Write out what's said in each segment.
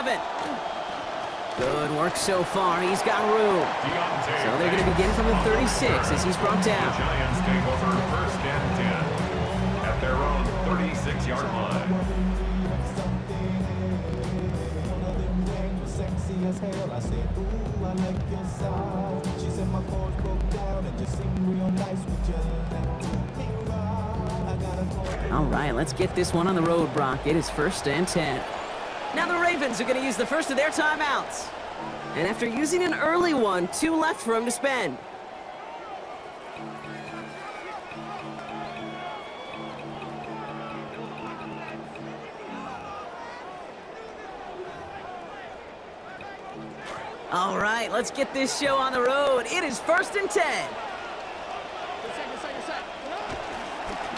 7. Good work so far. He's got room. So they're going to begin from the 36 as he's brought down. The Giants take over first and 10 at their own 36-yard line. All right, let's get this one on the road, Brock. It is first and 10. Now the Ravens are going to use the first of their timeouts. And after using an early one, 2 left for him to spend. All right, let's get this show on the road. It is first and 10.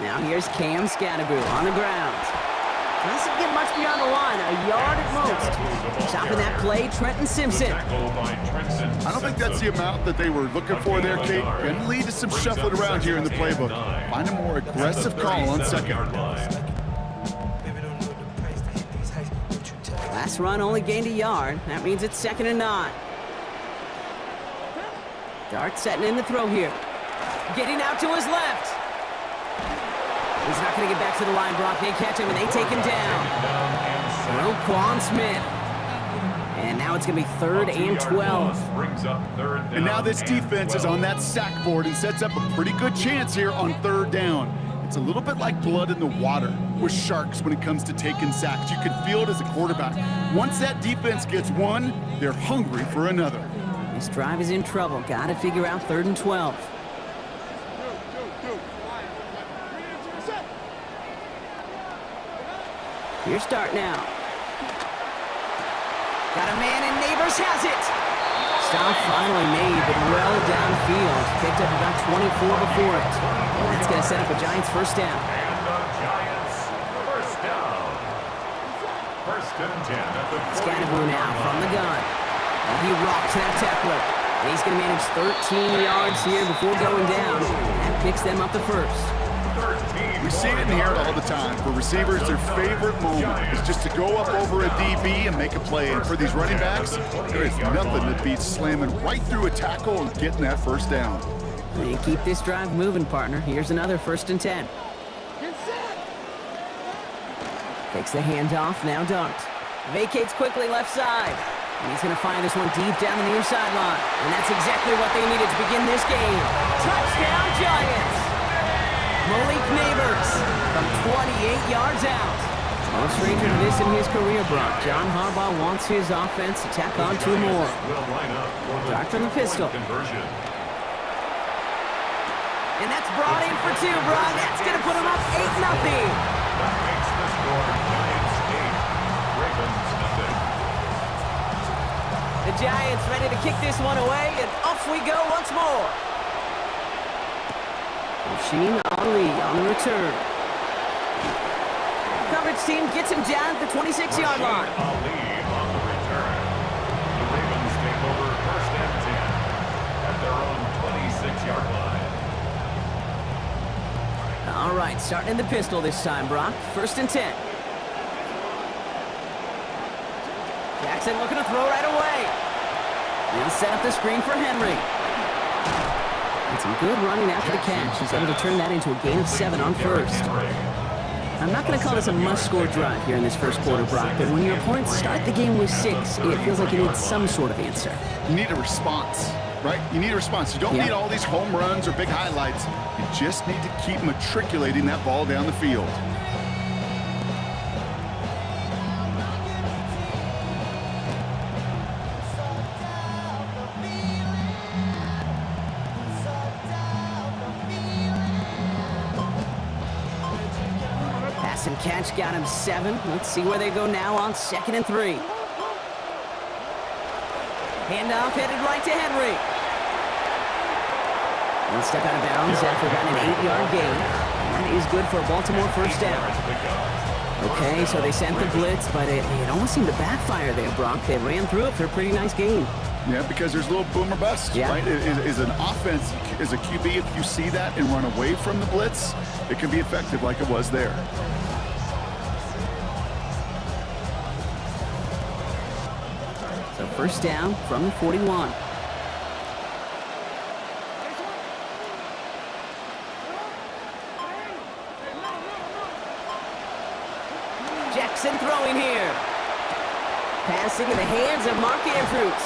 Now here's Cam Scatterbroo on the ground. Doesn't get much beyond the line, a yard at most. Stopping that play, Trenton Simpson. I don't think that's the amount that they were looking for there, Kate. Can lead to some shuffling around here in the playbook. Find a more aggressive call on second. Last run only gained a yard. That means it's second and 9. Dart setting in the throw here. Getting out to his left. He's not going to get back to the line, Brock. They catch him, and they take him down. Roquan Smith. And now it's going to be third and 12. And now this defense is on that sack board and sets up a pretty good chance here on third down. It's a little bit like blood in the water with Sharks when it comes to taking sacks. You can feel it as a quarterback. Once that defense gets one, they're hungry for another. This drive is in trouble. Got to figure out third and 12. Your start now. Got a man, and Neighbors has it. Stop finally made, but well downfield. Picked up about 24 before it. And that's going to set up a Giants first down. And the Giants first down. First and 10 at the 40. Scatterbroo now from the gun. And he rocks that tackler. And he's going to manage 13 yards here before going down. That picks them up the first. We see it and hear it all the time. For receivers, their favorite moment is just to go up over a DB and make a play. And for these running backs, there is nothing that beats slamming right through a tackle and getting that first down. And keep this drive moving, partner. Here's another first and 10. Takes the handoff, now Dart. Vacates quickly left side. And he's going to find this one deep down the near sideline. And that's exactly what they needed to begin this game. Touchdown, Giants! Malik Neighbors from 28 yards out. No stranger to this in his career, Brock. John Harbaugh wants his offense to tack on 2 more. Dart from the pistol. And that's brought in for 2, Brock. That's going to put him up 8-0. That makes the score Giants 8, Ravens nothing. The Giants ready to kick this one away, and off we go once more. Rasheen Ali on the return. Coverage team gets him down at the 26-yard line. Ali on the return. The Ravens take over first and 10 at their own 26-yard line. All right, starting in the pistol this time, Brock. First and 10. Jackson looking to throw right away. He'll set up the screen for Henry. And some good running after the catch. He's able to turn that into a gain of 7 on first. I'm not going to call this a must-score drive here in this first quarter, Brock, but when your opponents start the game with 6, it feels like you need some sort of answer. You need a response, right? You need a response. You don't need all these home runs or big highlights. You just need to keep matriculating that ball down the field. And catch got him 7. Let's see where they go now on 2nd and 3. Handoff headed right to Henry. One step out of bounds after about an 8-yard gain. That is good for a Baltimore first down. Okay, so they sent the blitz, but it almost seemed to backfire there, Brock. They ran through it for a pretty nice gain. Yeah, because there's a little boom or bust, right? Is an offense, as a QB, if you see that and run away from the blitz, it can be effective like it was there. So first down from the 41. Jackson throwing here. Passing in the hands of Mark Andrews.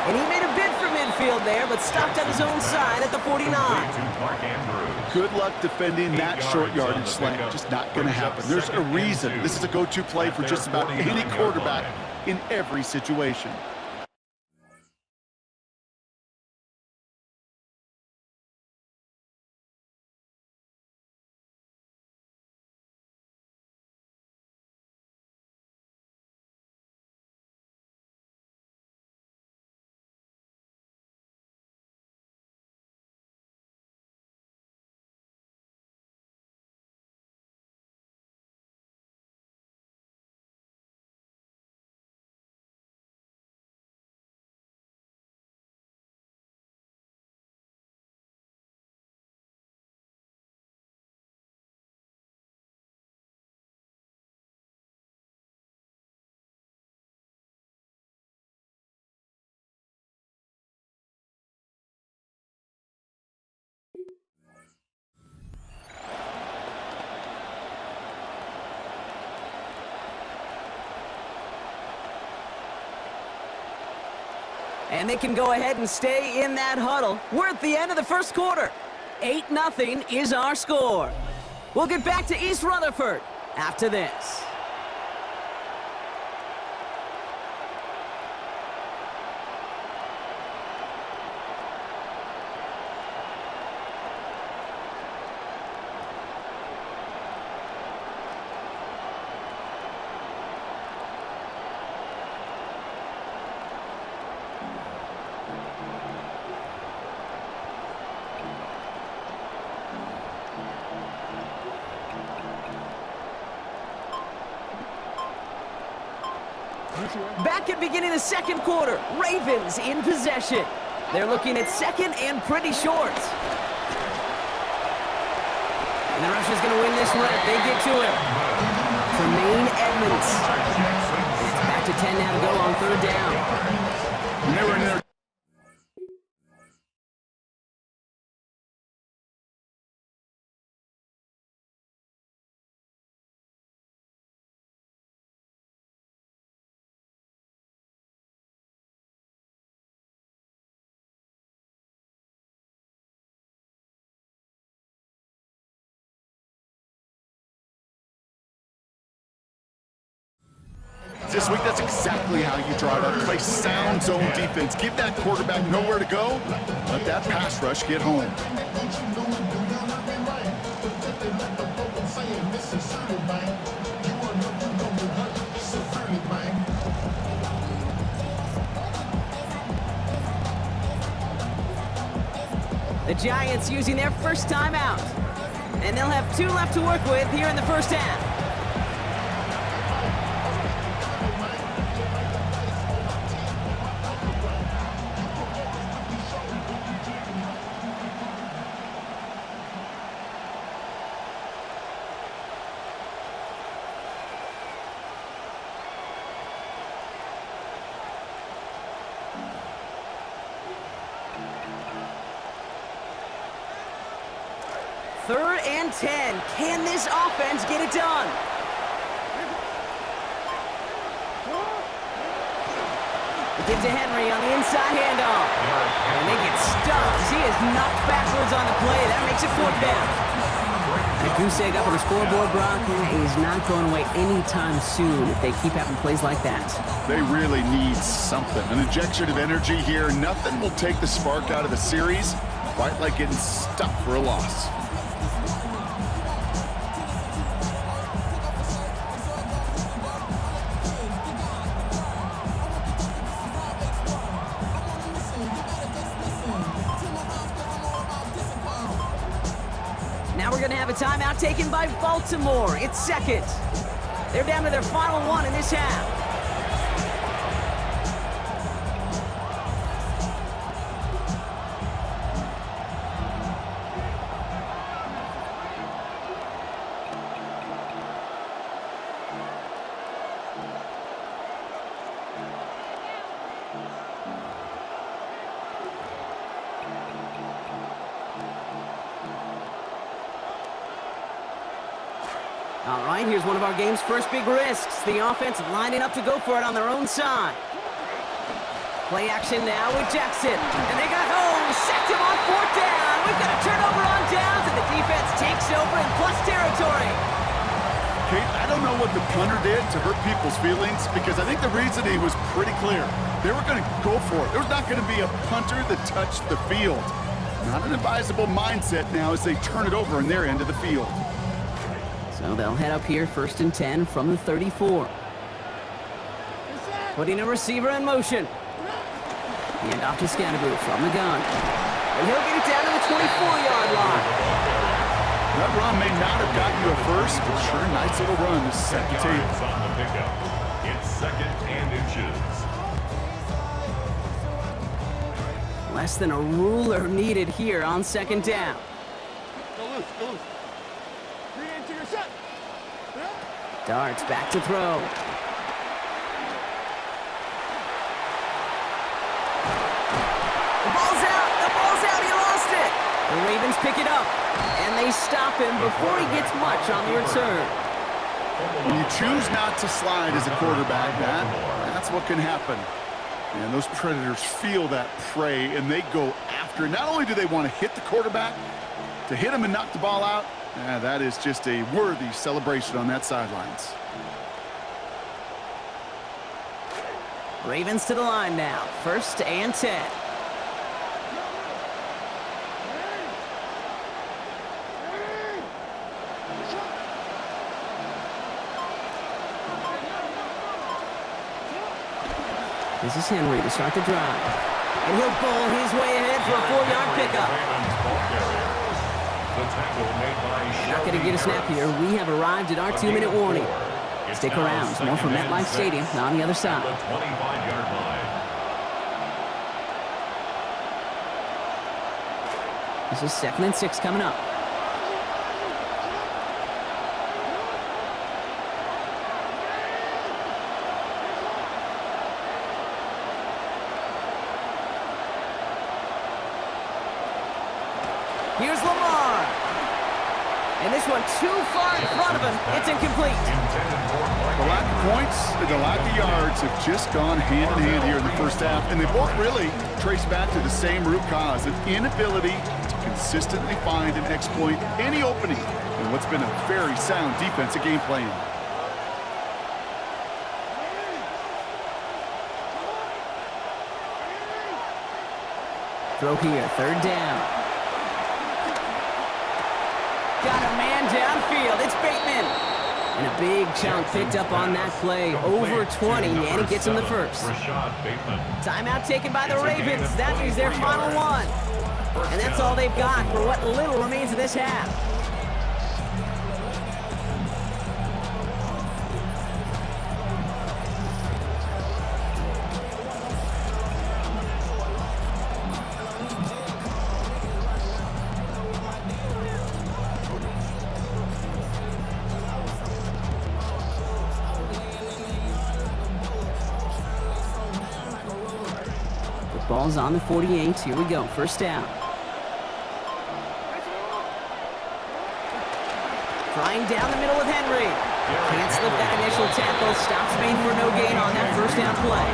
And he made a bid for midfield there, but stopped on his own side at the 49. Good luck defending that short yardage slant. Just not going to happen. There's a reason. This is a go-to play for just about any quarterback in every situation. And they can go ahead and stay in that huddle. We're at the end of the first quarter. 8-0 is our score. We'll get back to East Rutherford after this. Back at beginning of the second quarter, Ravens in possession. They're looking at second and pretty short. And the Russians going to win this one if they get to him. Tremaine Edmonds. It's back to 10 now to go on third down. And they were in there. This week, that's exactly how you draw it up. Play sound zone defense. Give that quarterback nowhere to go. Let that pass rush get home. The Giants using their first time out. And they'll have 2 left to work with here in the first half. Third and 10. Can this offense get it done? It gives to Henry on the inside handoff. And they get stuffed. He is knocked backwards on the play. That makes it fourth down. The goose egg up on the scoreboard, Brock, is not going away anytime soon if they keep having plays like that. They really need something. An injection of energy here. Nothing will take the spark out of the series quite like getting stuffed for a loss. Now we're going to have a timeout taken by Baltimore. It's second. They're down to their final one in this half. right, here's one of our game's first big risks. The offense lining up to go for it on their own side. Play action now with Jackson. And they got home, sacked him on 4th down. We've got a turnover on downs, and the defense takes over in plus territory. Kate, I don't know what the punter did to hurt people's feelings, because I think the reasoning was pretty clear. They were going to go for it. There's not going to be a punter that touched the field. Not an advisable mindset now as they turn it over in their end of the field. So they'll head up here, 1st and 10 from the 34. Putting a receiver in motion. Hand off to Scannaboo from the gun. And he'll get it down to the 24-yard line. That run may not have gotten you a first, but sure, nice little run to set the table. On the pickup. It's 2nd and inches. Less than a ruler needed here on 2nd down. Go loose, go loose. Bring it into your set. Darts back to throw. The ball's out, he lost it. The Ravens pick it up, and they stop him before he gets much on the return. When you choose not to slide as a quarterback, that's what can happen. And those Predators feel that prey, and they go after it. Not only do they want to hit the quarterback, to hit him and knock the ball out, that is just a worthy celebration on that sidelines. Ravens to the line now, 1st and 10. This is Henry to start the drive. And he'll bowl his way ahead for a 4-yard pickup. Not going to get a snap here. We have arrived at our 2-minute warning. Stick around. More from MetLife Stadium on the other side. The 25-yard line. This is 2nd and 6 coming up. Here's Lamar. And this one too far in front of him. It's incomplete. The lack of points and the lack of yards have just gone hand in hand here in the first half, and they both really trace back to the same root cause, an inability to consistently find and exploit any opening in what's been a very sound defensive game plan. Throw here, 3rd down. Got a man downfield. It's Bateman. And a big chunk picked up on that play. Over 20, and he gets him the first. Timeout taken by the Ravens. That means their final one. And that's all they've got for what little remains of this half. Ball's on the 48. Here we go. 1st down. Trying down the middle with Henry. Can't slip that initial tackle. Stops Spain for no gain on that 1st down play.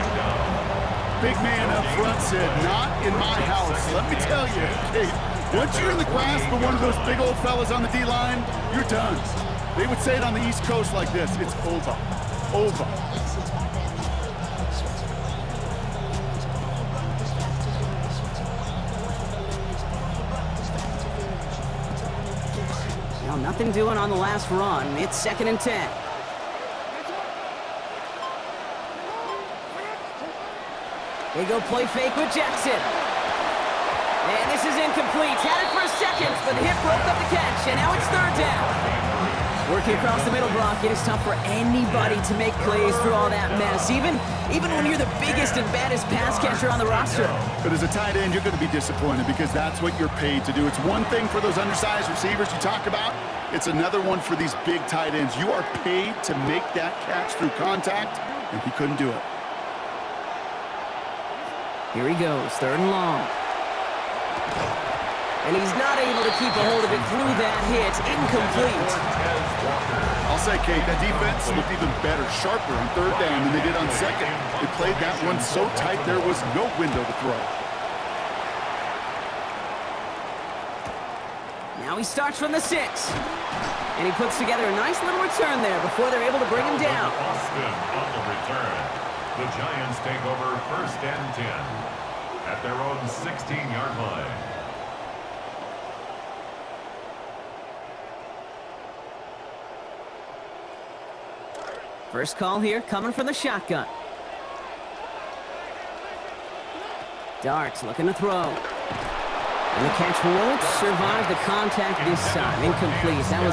Big man up front said, "Not in my house." Let me tell you, Kate, once you're in the grasp of one of those big old fellas on the D-line, you're done. They would say it on the East Coast like this: it's over. Over. Nothing doing on the last run. It's 2nd and 10. They go play fake with Jackson. And this is incomplete. Had it for a second, but the hit broke up the catch, and now it's 3rd down. Working across the middle block, it is tough for anybody to make plays through all that mess, even when you're the biggest and baddest pass catcher on the roster. But as a tight end, you're going to be disappointed because that's what you're paid to do. It's one thing for those undersized receivers you talk about. It's another one for these big tight ends. You are paid to make that catch through contact, and he couldn't do it. Here he goes, 3rd and long. And he's not able to keep a hold of it through that hit. Incomplete. I'll say, Kate, that defense looked even better, sharper on third down than they did on second. They played that one so tight there was no window to throw. Now he starts from the 6. And he puts together a nice little return there before they're able to bring him down. Austin on the return. The Giants take over 1st and 10 at their own 16-yard line. First call here coming from the shotgun. Darts looking to throw. And the catch won't survive the contact this time. Incomplete. That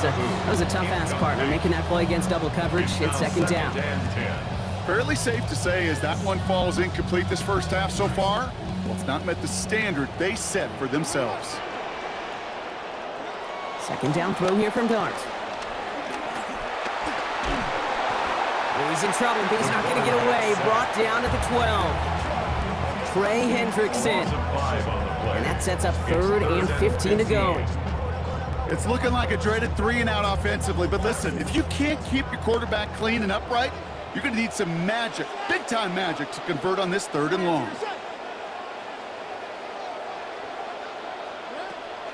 was a tough-ass partner making that play against double coverage. It's second down. Fairly safe to say as that one falls incomplete this first half so far, well, it's not met the standard they set for themselves. Second down throw here from Dart. Oh, he's in trouble, but he's not going to get away. Brought down at the 12. Trey Hendrickson. And that sets up 3rd and 15 to go. It's looking like a dreaded 3-and-out offensively, but listen, if you can't keep your quarterback clean and upright, you're going to need some magic, big-time magic, to convert on this 3rd and long.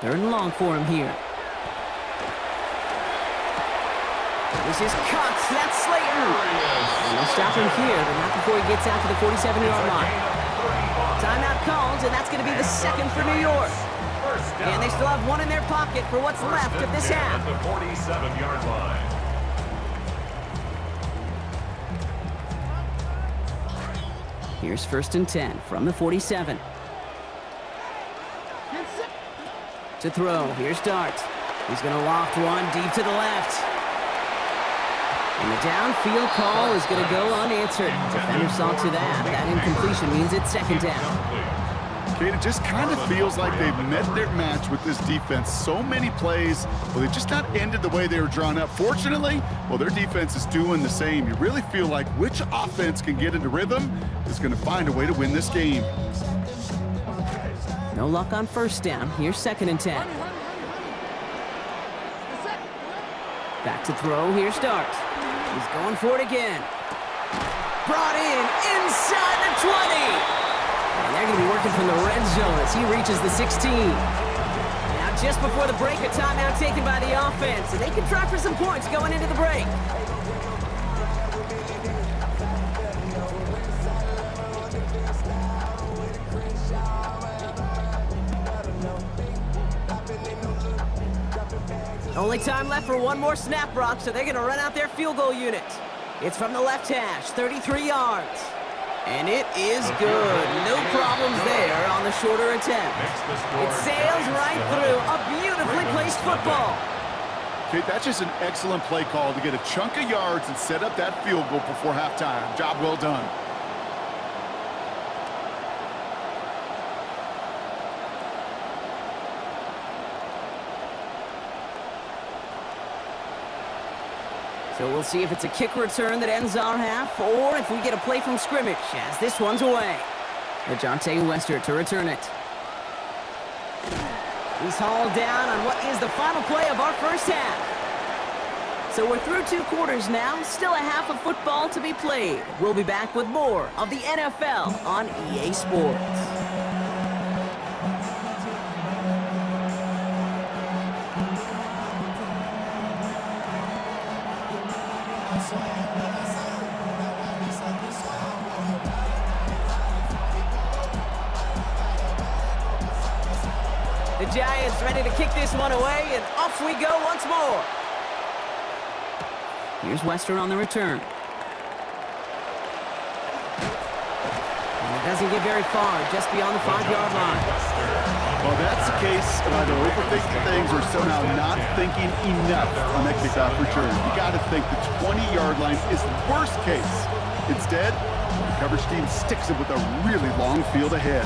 3rd and long for him here. This is cut. That's Slayton. And they'll stop him here, but not before he gets out to the 47-yard line. Timeout called, and that's going to be the 2nd for New York. And they still have one in their pocket for what's left of this half. The 47-yard line. Here's 1st and 10 from the 47. To throw, here's Dart. He's going to loft one deep to the left. And the downfield call is going to go unanswered. Defender saw to that. That incompletion means it's second down. Kate, it just kind of feels like they've met their match with this defense. So many plays, well, they've just not ended the way they were drawn up. Fortunately, well, their defense is doing the same. You really feel like which offense can get into rhythm is going to find a way to win this game. No luck on 1st down. Here's 2nd and 10. Back to throw. Here's Dart. He's going for it again. Brought in inside the 20. And they're going to be working from the red zone as he reaches the 16. Now just before the break, a timeout taken by the offense. And they can try for some points going into the break. Only time left for one more snap, Brock, so they're going to run out their field goal unit. It's from the left hash, 33 yards. And it is good. No problems there on the shorter attempt. It sails right through a beautifully placed football. Kate, that's just an excellent play call to get a chunk of yards and set up that field goal before halftime. Job well done. So we'll see if it's a kick return that ends our half, or if we get a play from scrimmage, as this one's away. LeJohntay Wester to return it. He's hauled down on what is the final play of our first half. So we're through 2 quarters now, still a half of football to be played. We'll be back with more of the NFL on EA Sports. The Giants ready to kick this one away, and off we go once more. Here's Wester on the return. And it doesn't get very far, just beyond the 5-yard line. Well, that's the case of either overthinking things or somehow not thinking enough on that kickoff return. You got to think the 20-yard line is the worst case. Instead, the coverage team sticks it with a really long field ahead.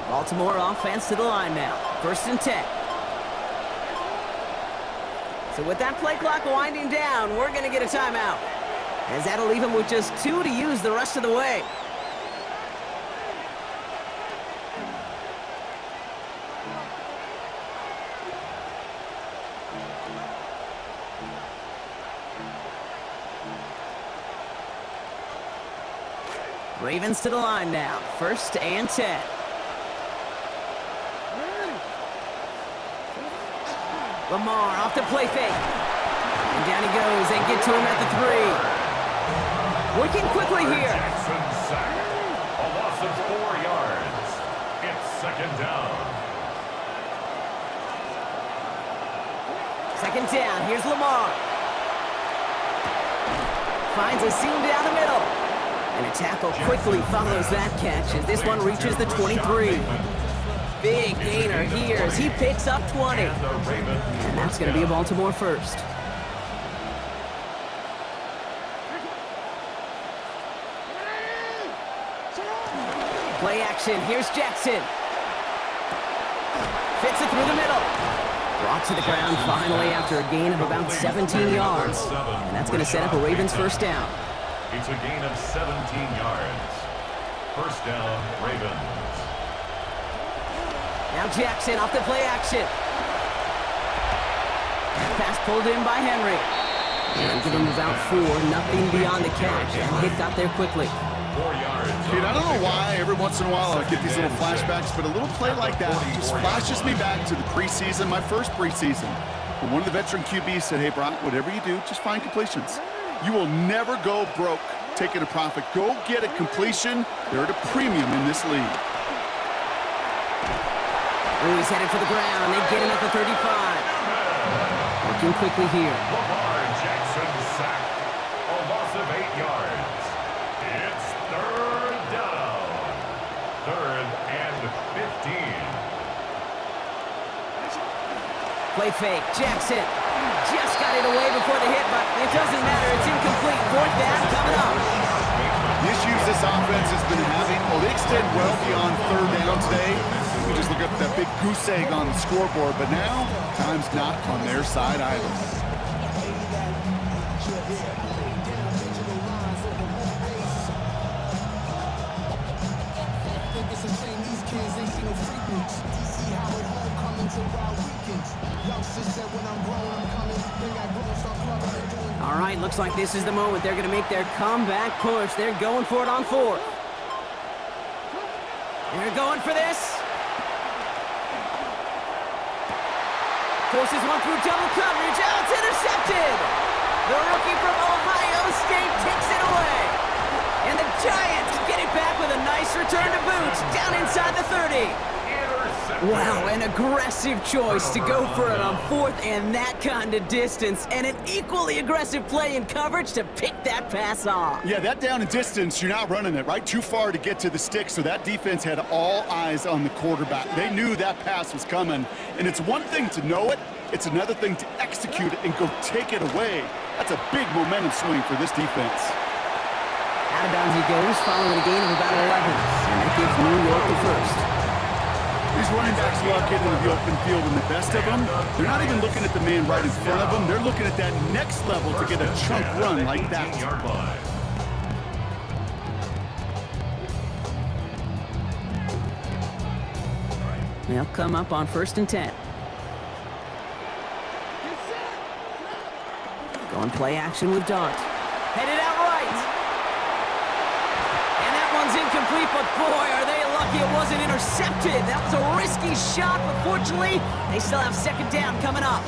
Baltimore offense to the line now. 1st and 10. So with that play clock winding down, we're going to get a timeout, as that'll leave him with just 2 to use the rest of the way. Ravens to the line now. 1st and 10. Lamar off the play fake. And down he goes. They get to him at the 3. Working quickly here. Jackson sack. A loss of 4 yards. It's 2nd down. 2nd down. Here's Lamar. Finds a seam down the middle. And a tackle quickly follows that catch as this one reaches the 23. Big gainer here as he picks up 20. And that's going to be a Baltimore first. Play action. Here's Jackson. Fits it through the middle. Brought to the ground finally after a gain of about 17 yards. And that's going to set up a Ravens 1st down. It's a gain of 17 yards. 1st down, Ravens. Now Jackson off the play action. Pass pulled in by Henry. And give him about 4, nothing beyond the catch. And Hick got there quickly. 4 yards. Dude, I don't know why every once in a while I get these little flashbacks, but a little play like that just flashes me back to the preseason, my first preseason. When one of the veteran QBs said, hey, Brock, whatever you do, just find completions. You will never go broke taking a profit. Go get a completion. They're at a premium in this league. Oh, he's headed for the ground. They get him at the 35. Working quickly here. Lamar Jackson sack. A loss of 8 yards. It's 3rd down. 3rd and 15. Play fake. Jackson just got it away before the hit, but it doesn't matter. It's incomplete. 4th down coming up. The issues this offense has been having, they extend well beyond 3rd down today. We just look up at that big goose egg on the scoreboard, but now time's not on their side either. All right, looks like this is the moment. They're going to make their comeback push. They're going for it on 4th. They're going for this. Forces one through double coverage. Oh, it's intercepted. The rookie from Ohio State takes it away. And the Giants get it back with a nice return to boot down inside the 30. Wow, an aggressive choice to go for it on 4th and that kind of distance, and an equally aggressive play in coverage to pick that pass off. Yeah, that down and distance, you're not running it, right? Too far to get to the stick, so that defense had all eyes on the quarterback. They knew that pass was coming, and it's one thing to know it, it's another thing to execute it and go take it away. That's a big momentum swing for this defense. Out of bounds he goes, following a gain of about 11, and that gives New York the 1st. These running backs love getting into the open field, and the best of them, they're not even looking at the man right in front of them. They're looking at that next level to get a chunk run like that. They'll come up on 1st and 10. Going play action with Dart. Headed out right. And that one's incomplete, but boy, are they lucky it wasn't intercepted. That was a risky shot, but fortunately, they still have 2nd down coming up.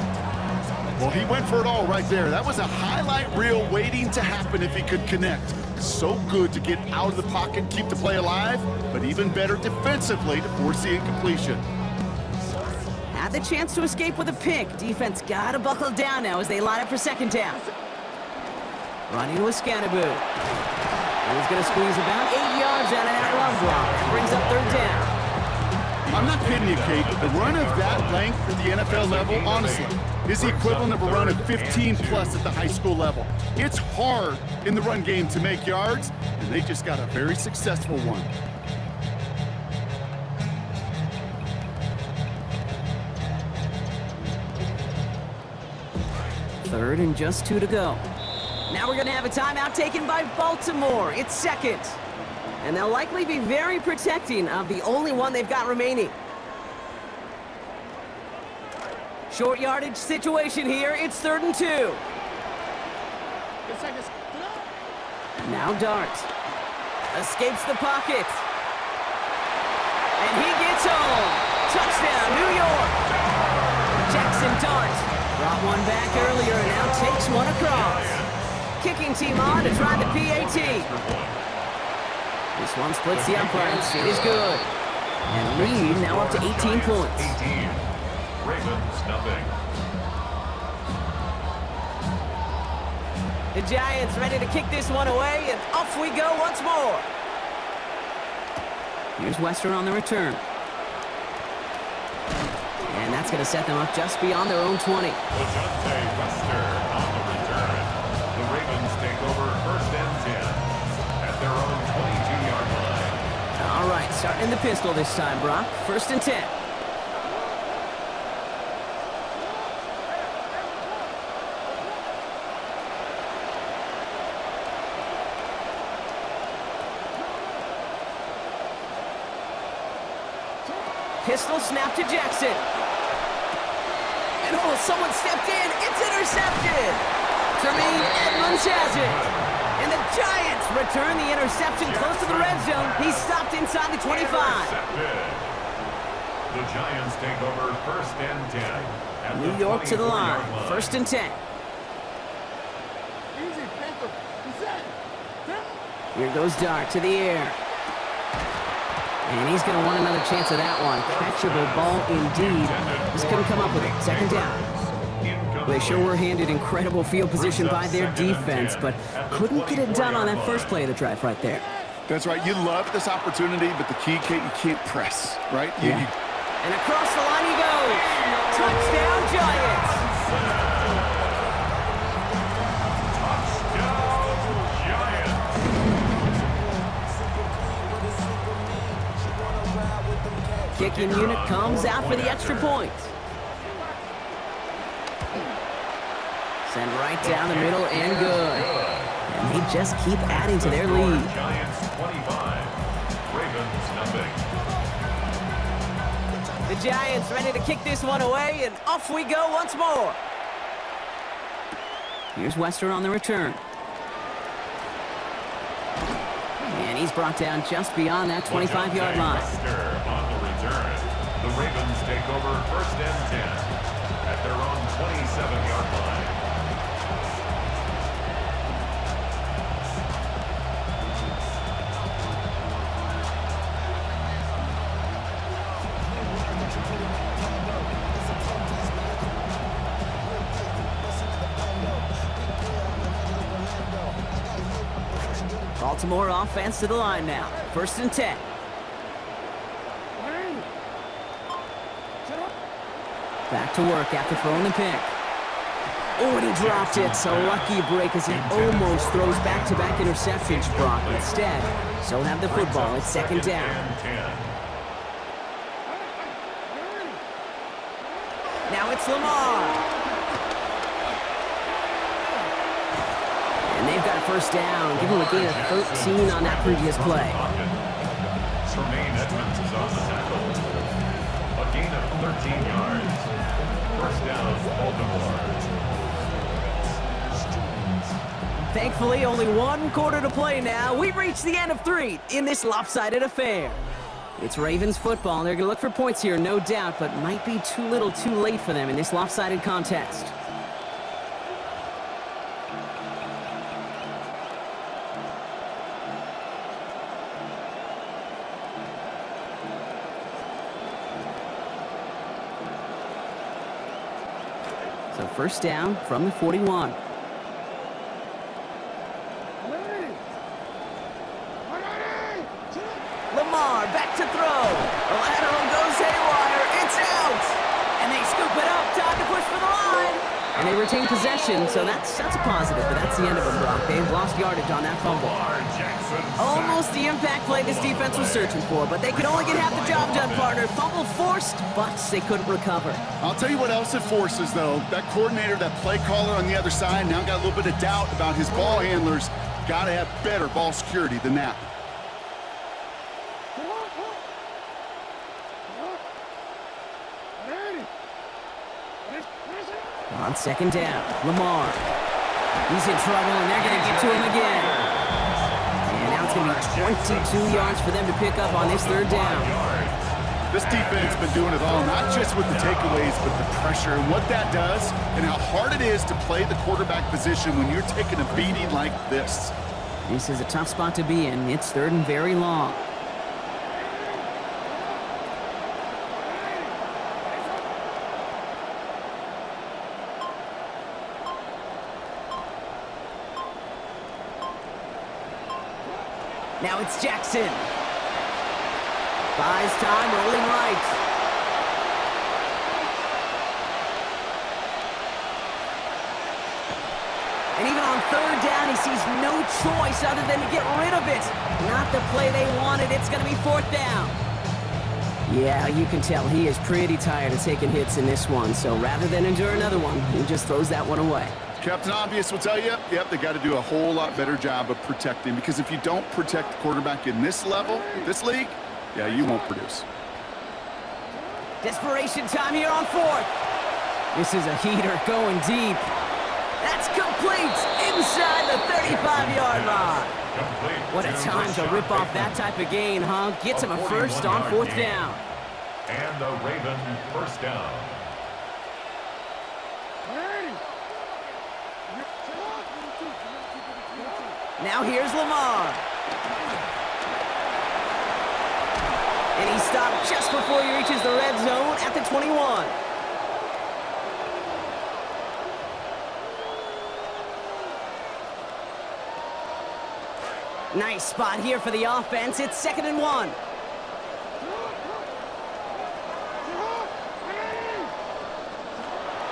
Well, he went for it all right there. That was a highlight reel waiting to happen if he could connect. So good to get out of the pocket, keep the play alive, but even better defensively to force the incompletion. Had the chance to escape with a pick. Defense got to buckle down now as they line up for 2nd down. Running with Scannaboo. He's going to squeeze about 8 yards out of that run block. That brings up 3rd down. I'm not kidding you, Kate. The run of that length at the NFL level, honestly, is the equivalent of a run of 15-plus at the high school level. It's hard in the run game to make yards, and they just got a very successful one. Third and just 2 to go. Now we're going to have a timeout taken by Baltimore. It's second. And they'll likely be very protecting of the only one they've got remaining. Short yardage situation here. It's 3rd and 2. Now Dart. Escapes the pocket. And he gets home. Touchdown, New York. Jackson Dart brought one back earlier and now takes one across. Kicking team on to try the PAT. This one splits the uprights. It is good. And lead now up to 18 points. 18. Ravens, nothing. The Giants ready to kick this one away, and off we go once more. Here's Western on the return. And that's going to set them up just beyond their own 20. Lejante Western on the return. The Ravens take over 1st and 10 at their own 22-yard line. All right, starting in the pistol this time, Brock. 1st and 10. Pistol snap to Jackson. And oh, someone stepped in. It's intercepted. Tremaine Edmonds has it. And the Giants return the interception close to the red zone. He's stopped inside the 25. Intercepted. The Giants take over 1st and 10 at New York to the line. 24-yard 1st and 10. Easy, Panther. Reset. Here goes Dart to the air. And he's going to want another chance of that one. Catchable ball indeed. Just couldn't come up with it. 2nd down. They sure were handed incredible field position by their defense, but couldn't get it done on that first play of the drive right there. That's right. You love this opportunity, but the key, you can't press, right? Yeah. And across the line he goes. Touchdown, Giants. Kicking unit comes out for the extra point. Send right down the middle and good. And they just keep adding to their lead. Giants 25. Ravens, nothing. The Giants ready to kick this one away, and off we go once more. Here's Western on the return. And he's brought down just beyond that 25-yard line. Western on the return. The Ravens take over 1st and 10 at their own 27-yard line. Baltimore offense to the line now. 1st and 10. Back to work after throwing the pick. Oh, and he dropped it. So lucky break as he almost throws back-to-back interceptions, Brock. Instead, so have the football at 2nd down. Now it's Lamar. And they've got a 1st down. Give him a gain of 13 on that previous play. Tremaine Edmonds is on the tackle. A gain of 13 yards. 1st down, Baltimore. Thankfully, only 1 quarter to play now. We've reached the end of 3 in this lopsided affair. It's Ravens football. They're going to look for points here, no doubt, but might be too little too late for them in this lopsided contest. So 1st down from the 41. Lamar back to throw. The lateral goes haywire. It's out. And they scoop it up. Time to push for the line. And they retain possession, so that's a positive, but that's the end of it, Brock. They've lost yardage on that fumble. Lamar Jackson Almost sacked. the impact play this defense was searching for, but they could only get half the job done, partner. Fumble forced, but they couldn't recover. I'll tell you what else it forces, though. That coordinator, that play caller on the other side, now got a little bit of doubt about his ball handlers. Got to have better ball security than that. On second down, Lamar. He's in trouble, and they're going to get to him again. And now it's going to be 22 yards for them to pick up on this third down. This defense has been doing it all, not just with the takeaways, but the pressure and what that does and how hard it is to play the quarterback position when you're taking a beating like this. This is a tough spot to be in. It's third and very long. Now it's Jackson. Buys time, rolling right. And even on third down, he sees no choice other than to get rid of it. Not the play they wanted. It's going to be fourth down. Yeah, you can tell he is pretty tired of taking hits in this one. So rather than endure another one, he just throws that one away. Captain Obvious will tell you, yep, they got to do a whole lot better job of protecting, because if you don't protect the quarterback in this level, this league, yeah, you won't produce. Desperation time here on fourth. This is a heater going deep. That's complete inside the 35-yard line. What a time to rip off that type of gain, huh? Gets him a first on fourth down. And the Raven first down. Now here's Lamar. And he stopped just before he reaches the red zone at the 21. Nice spot here for the offense. It's 2nd and 1.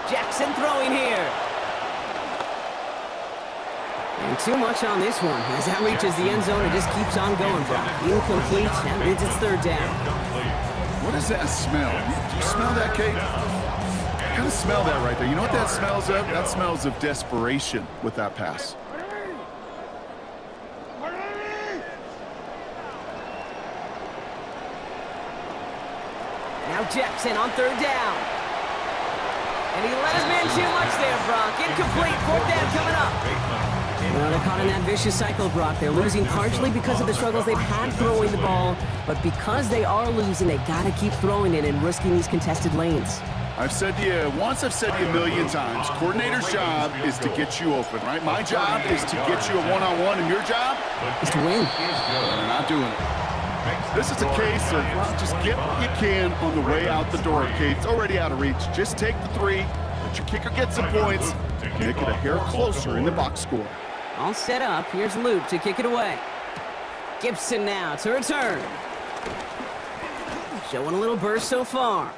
Jackson throwing here. And too much on this one. As that reaches the end zone, it just keeps on going, Brock. Incomplete. That means it's third down. What does that smell? Do you smell that, Kate? I kind of smell that right there. You know what that smells of? That smells of desperation with that pass. Now Jackson on third down. And he let his man too much there, Brock. Incomplete. Fourth down coming up. Well, they're caught in that vicious cycle, Brock. They're losing partially because of the struggles they've had throwing the ball, but because they are losing, they got to keep throwing it and risking these contested lanes. I've said to you once, I've said to you a million times, coordinator's job is to get you open, right? My job is to get you a one-on-one, and your job Is to win. They're not doing it. This is a case of, well, just get what you can on the way out the door, Kate. It's already out of reach. Just take the three, let your kicker get some points, make it a hair closer in the box score. All set up. Here's Luke to kick it away. Gibson now to return. Showing a little burst so far.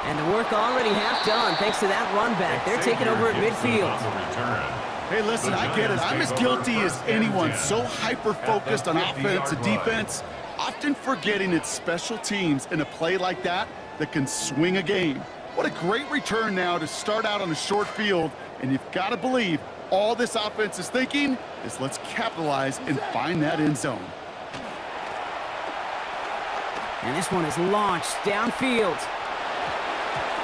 And the work already half done thanks to that run back. They're taking over at midfield. Hey, listen, I get it. I'm as guilty as anyone. So hyper-focused on offense and defense, often forgetting it's special teams in a play like that that can swing a game. What a great return now to start out on a short field, and you've got to believe all this offense is thinking is let's capitalize and find that end zone. And this one is launched downfield.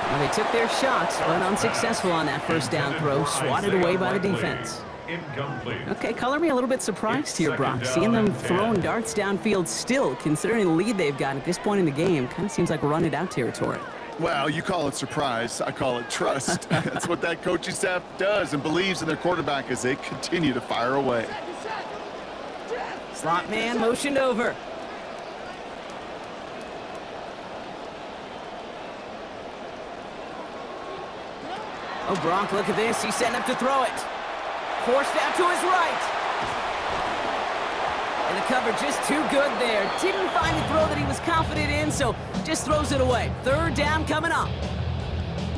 Well, they took their shots, but unsuccessful on that first down throw, swatted away by the defense. Incomplete. Okay, color me a little bit surprised here, Brock. Seeing them throwing darts downfield still, considering the lead they've got at this point in the game, kind of seems like run it out territory. Well, you call it surprise. I call it trust. That's what that coaching staff does and believes in their quarterback as they continue to fire away. Slot man motioned over. Oh, Gronk, look at this. He's setting up to throw it. Forced out to his right. And the cover just too good there. Didn't find a throw that he was confident in, so just throws it away. Third down coming up.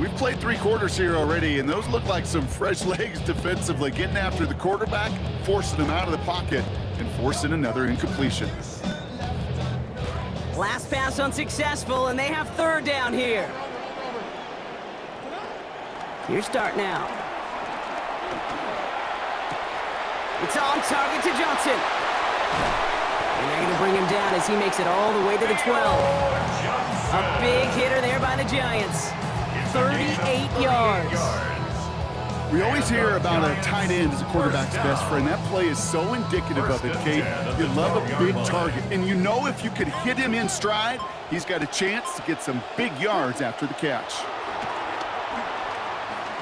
We've played 3 quarters here already, and those look like some fresh legs defensively, getting after the quarterback, forcing him out of the pocket, and forcing another incompletion. Last pass unsuccessful, and they have third down here. Your start now. It's on target to Johnson. And they're going to bring him down as he makes it all the way to the 12. A big hitter there by the Giants. 38 yards. We always hear about a tight end as a quarterback's best friend. That play is so indicative of it, Kate. You love a big target, and you know if you could hit him in stride, he's got a chance to get some big yards after the catch.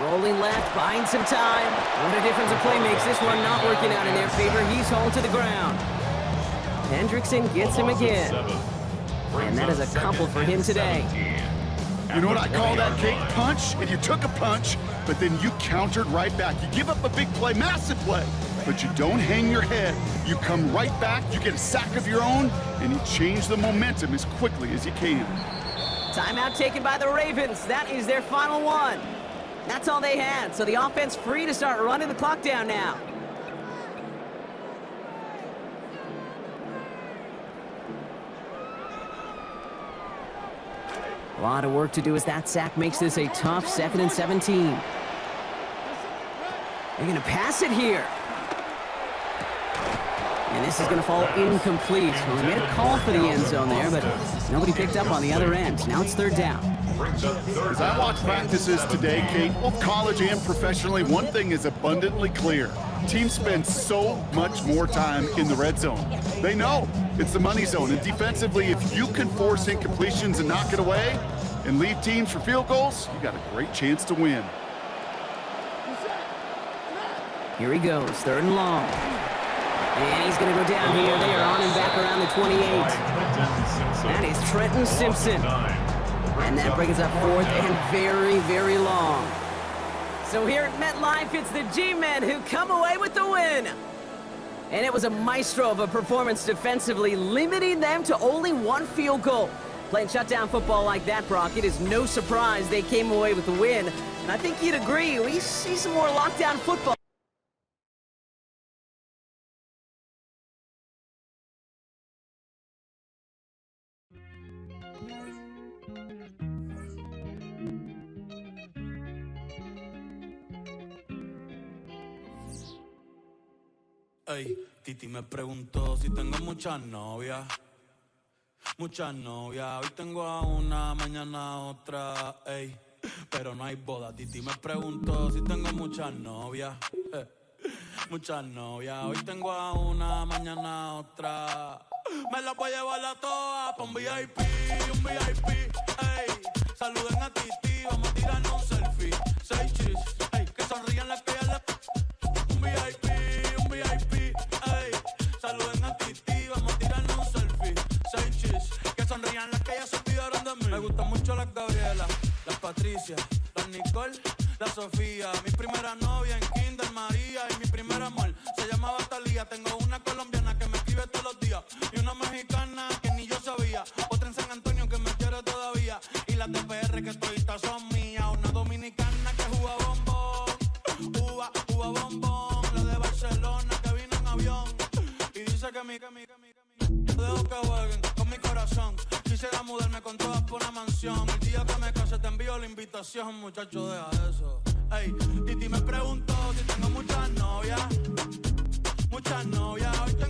Rolling left, buying some time. What a difference a play makes. This one not working out in their favor. He's hauled to the ground. Hendrickson gets him again. And that is a couple for him today. You know what I call that, Kate? Punch, and you took a punch, but then you countered right back. You give up a big play, massive play, but you don't hang your head. You come right back, you get a sack of your own, and you change the momentum as quickly as you can. Timeout taken by the Ravens. That is their final one. That's all they had, so the offense free to start running the clock down now. A lot of work to do as that sack makes this a tough 2nd and 17. They're going to pass it here. And this is going to fall incomplete. Well, they made a call for the end zone there, but nobody picked up on the other end. Now it's third down. As I watch practices today, Kate, both college and professionally, one thing is abundantly clear. Teams spend so much more time in the red zone. They know it's the money zone, and defensively, if you can force incompletions and knock it away and leave teams for field goals, you got a great chance to win. Here he goes, 3rd and long. And he's going to go down here. They are on him back around the 28. That is Trenton Simpson. And that brings up 4th and very, very long. So here at MetLife, it's the G-Men who come away with the win. And it was a maestro of a performance defensively, limiting them to only 1 field goal. Playing shutdown football like that, Brock, it is no surprise they came away with the win. And I think you'd agree, we see some more lockdown football. Ey, Titi me preguntó si tengo muchas novias. Muchas novias, hoy tengo a una, mañana a otra, ey. Pero no hay boda. Titi me preguntó si tengo muchas novias. Muchas novias, hoy tengo a una, mañana a otra. Me la voy a llevar a todas pa' un VIP, ey. Saluden a Titi, vamos a tirarnos un selfie. 6 chis, ey, que sonrían las que ya le... Un VIP, ey. Saluden a Titi, vamos a tirarnos un selfie. 6 chis, que sonrían las que ya se olvidaron de mí. Me gustan mucho las Gabriela, las Patricia, las Nicole, la Sofía. Mi primera novia en Kinder María y mi primer amor se llamaba Talía. Tengo una colombiana que me escribe todos los días y una mexicana que ni yo sabía. Otra en San Antonio que me quiere todavía y las de PR que toditas son mías. Una dominicana que juega bombón, juega bombón. La de Barcelona que vino en avión y dice que mi dejo que jueguen con mi corazón. Quisiera mudarme con todas por una mansión. El día que me case te envío la invitación, muchacho, deja eso. Ey, Titi me preguntó si tengo muchas novias. Muchas novias, hoy tengo